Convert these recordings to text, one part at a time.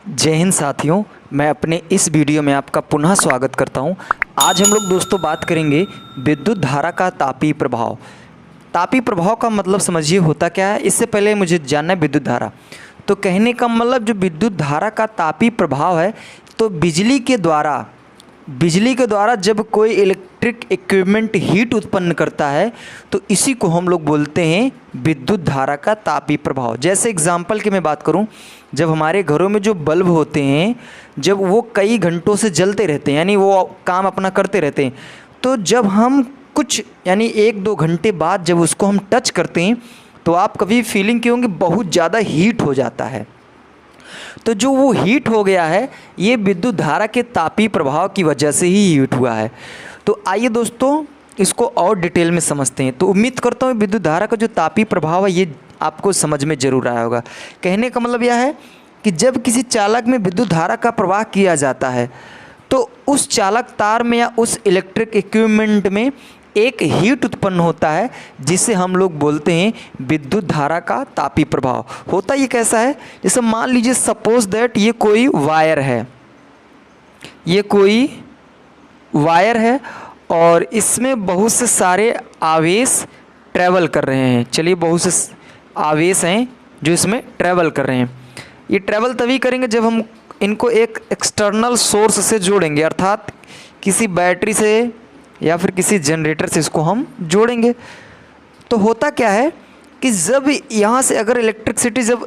जय हिंद साथियों, मैं अपने इस वीडियो में आपका पुनः स्वागत करता हूं। आज हम लोग दोस्तों बात करेंगे विद्युत धारा का तापीय प्रभाव। तापीय प्रभाव का मतलब समझिए होता क्या है। इससे पहले मुझे जानना है विद्युत धारा। तो कहने का मतलब जो विद्युत धारा का तापीय प्रभाव है, तो बिजली के द्वारा जब कोई इलेक्ट्रिक इक्विपमेंट हीट उत्पन्न करता है तो इसी को हम लोग बोलते हैं विद्युत धारा का तापीय प्रभाव। जैसे एग्जांपल की मैं बात करूं, जब हमारे घरों में जो बल्ब होते हैं, जब वो कई घंटों से जलते रहते हैं, यानी वो काम अपना करते रहते हैं, तो जब हम कुछ यानी 1-2 घंटे बाद जब उसको हम टच करते हैं तो आप कभी फीलिंग की होंगे बहुत ज़्यादा हीट हो जाता है। तो जो वो हीट हो गया है, ये विद्युत धारा के तापीय प्रभाव की वजह से ही हीट हुआ है। तो आइए दोस्तों इसको और डिटेल में समझते हैं। तो उम्मीद करता हूँ विद्युत धारा का जो तापीय प्रभाव है ये आपको समझ में ज़रूर आया होगा। कहने का मतलब यह है कि जब किसी चालक में विद्युत धारा का प्रवाह किया जाता है तो उस चालक तार में या उस इलेक्ट्रिक इक्विपमेंट में एक हीट उत्पन्न होता है, जिसे हम लोग बोलते हैं विद्युत धारा का तापीय प्रभाव। होता ये कैसा है, जैसे मान लीजिए सपोज दैट ये कोई वायर है, और इसमें बहुत से सारे आवेश ट्रैवल कर रहे हैं। चलिए, बहुत से आवेश हैं जो इसमें ट्रैवल कर रहे हैं। ये ट्रैवल तभी करेंगे जब हम इनको एक एक्सटर्नल सोर्स से जोड़ेंगे, अर्थात किसी बैटरी से या फिर किसी जनरेटर से इसको हम जोड़ेंगे। तो होता क्या है कि जब यहाँ से अगर इलेक्ट्रिसिटी जब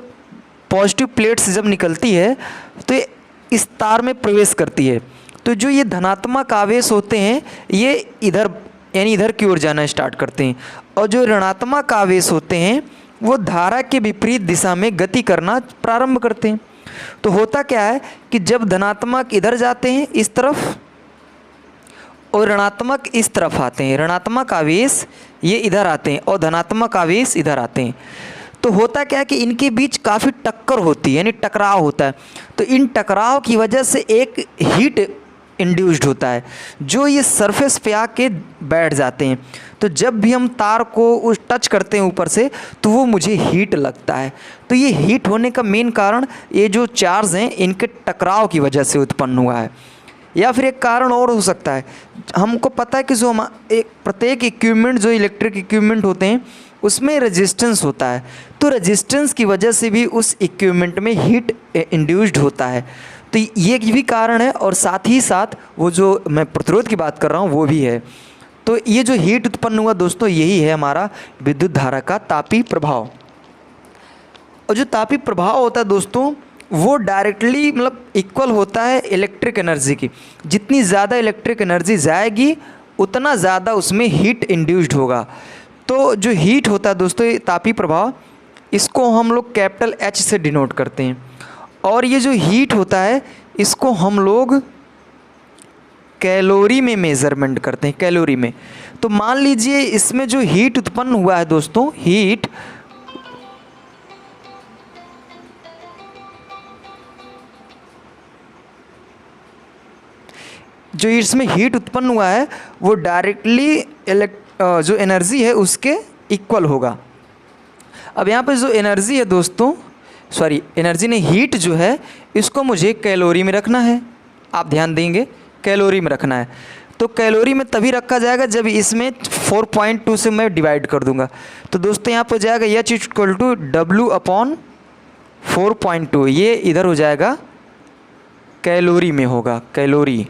पॉजिटिव प्लेट से जब निकलती है तो ये इस तार में प्रवेश करती है, तो जो ये धनात्मक आवेश होते हैं ये इधर यानी इधर की ओर जाना स्टार्ट करते हैं, और जो ऋणात्मक आवेश होते हैं वो धारा के विपरीत दिशा में गति करना प्रारंभ करते हैं। तो होता क्या है कि जब धनात्मक इधर जाते हैं इस तरफ और ऋणात्मक इस तरफ आते हैं, ऋणात्मक आवेश ये इधर आते हैं और धनात्मक आवेश इधर आते हैं, तो होता क्या है कि इनके बीच काफ़ी टक्कर होती है, यानी टकराव होता है। तो इन टकराव की वजह से एक हीट इंड्यूस्ड होता है, जो ये सरफेस पे आके बैठ जाते हैं। तो जब भी हम तार को उस टच करते हैं ऊपर से तो वो मुझे हीट लगता है। तो ये हीट होने का मेन कारण ये जो चार्ज हैं इनके टकराव की वजह से उत्पन्न हुआ है। या फिर एक कारण और हो सकता है, हमको पता है कि जो हम प्रत्येक इक्विपमेंट जो इलेक्ट्रिक इक्विपमेंट होते हैं उसमें रेजिस्टेंस होता है, तो रेजिस्टेंस की वजह से भी उस इक्विपमेंट में हीट इंड्यूस्ड होता है। तो ये भी कारण है, और साथ ही साथ वो जो मैं प्रतिरोध की बात कर रहा हूँ वो भी है। तो ये जो हीट उत्पन्न हुआ दोस्तों, यही है हमारा विद्युत धारा का तापीय प्रभाव। और जो तापीय प्रभाव होता है दोस्तों वो डायरेक्टली मतलब इक्वल होता है इलेक्ट्रिक एनर्जी की। जितनी ज़्यादा इलेक्ट्रिक एनर्जी जाएगी उतना ज़्यादा उसमें हीट इंड्यूस्ड होगा। तो जो हीट होता है दोस्तों ये तापीय प्रभाव, इसको हम लोग कैपिटल H से डिनोट करते हैं। और ये जो हीट होता है इसको हम लोग कैलोरी में मेज़रमेंट करते हैं, कैलोरी में। तो मान लीजिए इसमें जो हीट उत्पन्न हुआ है दोस्तों, जो इसमें हीट उत्पन्न हुआ है वो डायरेक्टली जो एनर्जी है उसके इक्वल होगा। अब यहाँ पे जो एनर्जी है दोस्तों, एनर्जी ने हीट जो है इसको मुझे कैलोरी में रखना है। आप ध्यान देंगे, कैलोरी में रखना है। तो कैलोरी में तभी रखा जाएगा जब इसमें 4.2 से मैं डिवाइड कर दूंगा। तो दोस्तों यहाँ पर जाएगा H इक्वल टू W/4.2, ये इधर हो जाएगा कैलोरी में होगा, कैलोरी।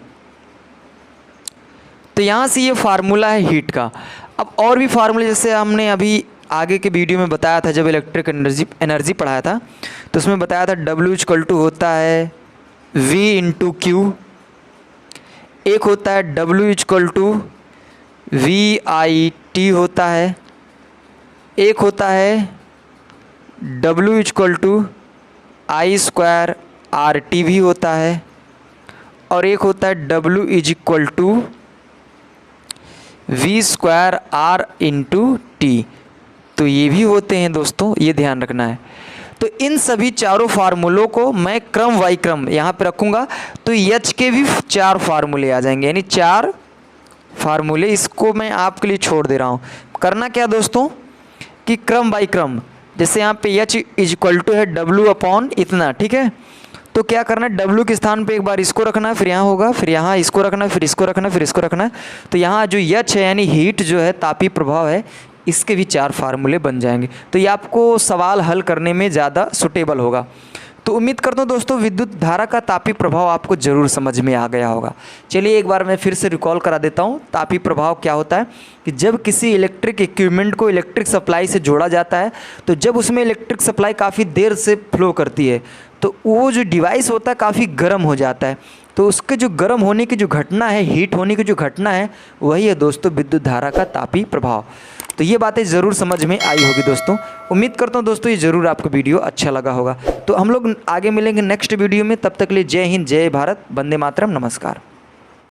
तो यहाँ से ये फार्मूला है हीट का। अब और भी फार्मूले जैसे हमने अभी आगे के वीडियो में बताया था, जब इलेक्ट्रिक एनर्जी पढ़ाया था तो उसमें बताया था W इक्वल टू होता है V/Q, एक होता है W इक्वल टू VIT होता है, एक होता है W इक्वल टू I²RT भी होता है, और एक होता है W इक्वल टू V²R/T। तो ये भी होते हैं दोस्तों, ये ध्यान रखना है। तो इन सभी चारों फार्मूलों को मैं क्रम बाई क्रम यहाँ पे रखूँगा, तो H के भी 4 फार्मूले आ जाएंगे, यानी 4 फार्मूले इसको मैं आपके लिए छोड़ दे रहा हूँ। करना क्या दोस्तों कि क्रम बाई क्रम, जैसे यहाँ पे H इक्वल टू है W अपॉन इतना, ठीक है। तो क्या करना है, W के स्थान पे एक बार इसको रखना है, फिर यहाँ होगा, फिर यहाँ इसको रखना है, फिर इसको रखना है, फिर इसको रखना है। तो यहाँ जो H है यानी हीट जो है, तापीय प्रभाव है, इसके भी 4 फार्मूले बन जाएंगे। तो ये आपको सवाल हल करने में ज़्यादा सुटेबल होगा। तो उम्मीद करता हूँ दोस्तों विद्युत धारा का तापीय प्रभाव आपको ज़रूर समझ में आ गया होगा। चलिए एक बार मैं फिर से रिकॉल करा देता हूँ। तापीय प्रभाव क्या होता है कि जब किसी इलेक्ट्रिक इक्विपमेंट को इलेक्ट्रिक सप्लाई से जोड़ा जाता है, तो जब उसमें इलेक्ट्रिक सप्लाई काफ़ी देर से फ्लो करती है, तो वो जो डिवाइस होता है काफ़ी गर्म हो जाता है। तो उसके जो गर्म होने की जो घटना है, हीट होने की जो घटना है, वही है दोस्तों विद्युत धारा का तापीय प्रभाव। तो ये बातें ज़रूर समझ में आई होगी दोस्तों। उम्मीद करता हूँ दोस्तों ये ज़रूर आपको वीडियो अच्छा लगा होगा। तो हम लोग आगे मिलेंगे नेक्स्ट वीडियो में। तब तक के लिए जय हिंद, जय भारत, वंदे मातरम, नमस्कार।